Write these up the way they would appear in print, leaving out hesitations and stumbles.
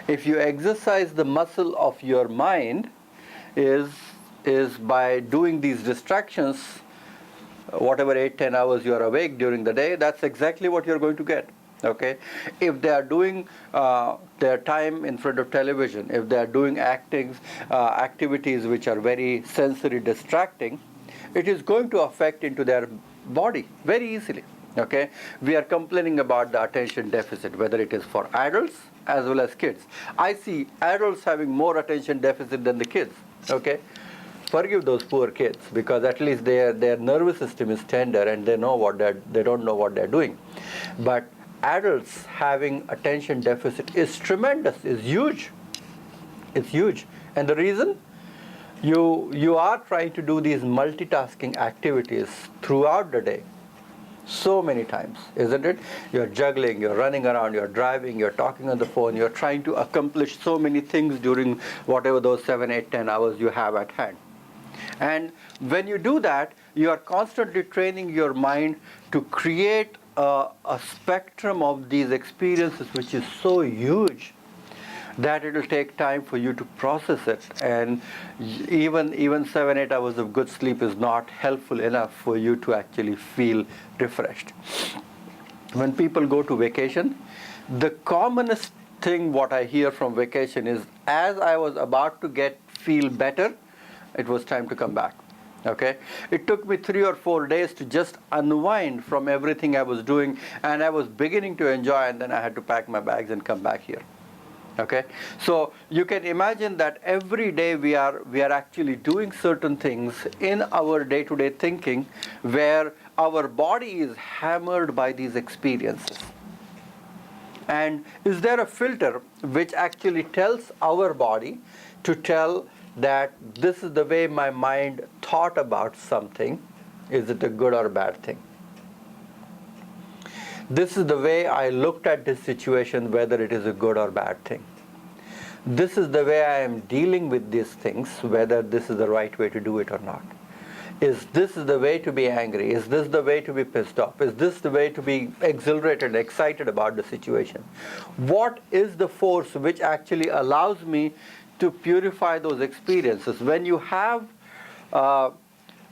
If you exercise the muscle of your mind, is by doing these distractions, whatever 8-10 hours you are awake during the day, that's exactly what you're going to get. Okay, if they are doing their time in front of television, if they are doing activities which are very sensory distracting, it is going to affect into their body very easily. Okay, we are complaining about the attention deficit, whether it is for adults as well as kids. I see adults having more attention deficit than the kids. Okay, forgive those poor kids, because at least their nervous system is tender and they don't know what they're doing. But adults having attention deficit is tremendous, is huge. It's huge. And the reason, you are trying to do these multitasking activities throughout the day so many times, isn't it? You're juggling, you're running around, you're driving, you're talking on the phone, you're trying to accomplish so many things during whatever those 7, 8, 10 hours you have at hand. And when you do that, you are constantly training your mind to create a spectrum of these experiences which is so huge that it will take time for you to process it. And even 7, 8 hours of good sleep is not helpful enough for you to actually feel refreshed. When people go to vacation, the commonest thing what I hear from vacation is, as I was about to feel better, it was time to come back. Okay, it took me 3 or 4 days to just unwind from everything I was doing, and I was beginning to enjoy, and then I had to pack my bags and come back here. Okay, so you can imagine that every day we are actually doing certain things in our day-to-day thinking where our body is hammered by these experiences. And is there a filter which actually tells our body to tell that this is the way my mind thought about something? Is it a good or a bad thing? This is the way I looked at this situation, whether it is a good or bad thing. This is the way I am dealing with these things, whether this is the right way to do it or not. Is this the way to be angry? Is this the way to be pissed off? Is this the way to be exhilarated, excited about the situation? What is the force which actually allows me to purify those experiences? When you have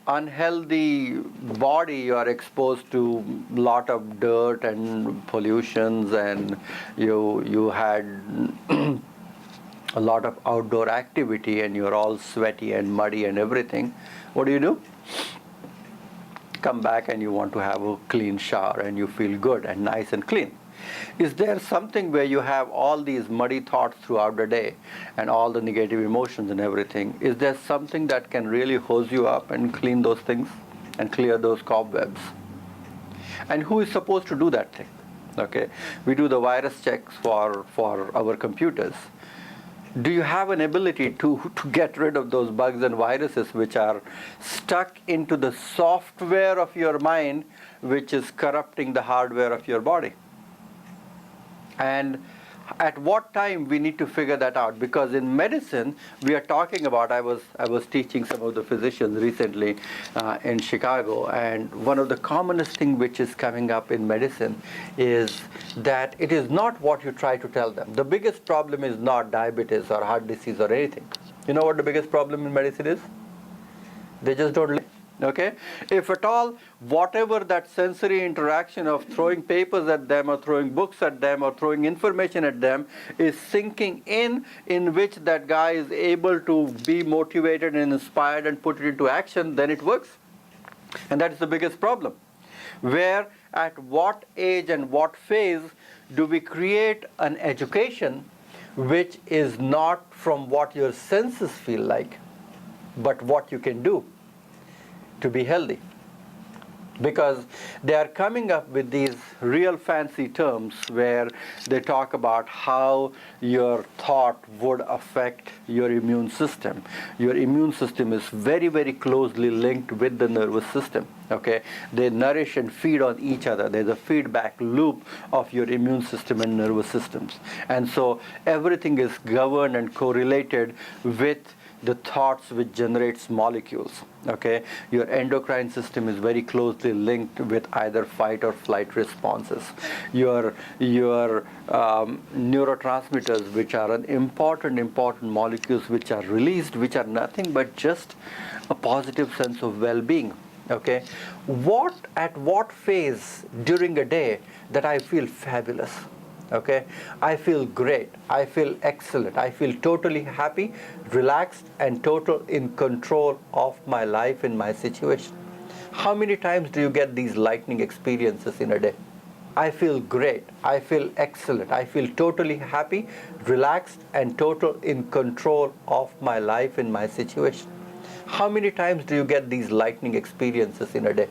unhealthy body, you are exposed to a lot of dirt and pollutions, and you had a lot of outdoor activity, and you're all sweaty and muddy and everything. What do? Come back and you want to have a clean shower and you feel good and nice and clean. Is there something where you have all these muddy thoughts throughout the day and all the negative emotions and everything? Is there something that can really hose you up and clean those things and clear those cobwebs? And who is supposed to do that thing? Okay, we do the virus checks for our computers. Do you have an ability to get rid of those bugs and viruses which are stuck into the software of your mind, which is corrupting the hardware of your body? And at what time we need to figure that out? Because in medicine, we are talking about, I was teaching some of the physicians recently in Chicago, and one of the commonest thing which is coming up in medicine is that it is not what you try to tell them. The biggest problem is not diabetes or heart disease or anything. You know what the biggest problem in medicine is? They just don't listen. Okay? If at all, whatever that sensory interaction of throwing papers at them or throwing books at them or throwing information at them is sinking in which that guy is able to be motivated and inspired and put it into action, then it works. And that is the biggest problem. Where, at what age and what phase do we create an education which is not from what your senses feel like, but what you can do to be healthy? Because they are coming up with these real fancy terms where they talk about how your thought would affect your immune system. Your immune system is very, very closely linked with the nervous system. Okay, they nourish and feed on each other. There's a feedback loop of your immune system and nervous systems. And so everything is governed and correlated with the thoughts which generates molecules. Okay, your endocrine system is very closely linked with either fight or flight responses. Your neurotransmitters, which are an important molecules which are released, which are nothing but just a positive sense of well-being. Okay, at what phase during a day that I feel fabulous? Okay, I feel great, I feel excellent, I feel totally happy, relaxed, and total in control of my life in my situation. How many times do you get these lightning experiences in a day? I feel great, I feel excellent, I feel totally happy, relaxed, and total in control of my life in my situation. How many times do you get these lightning experiences in a day?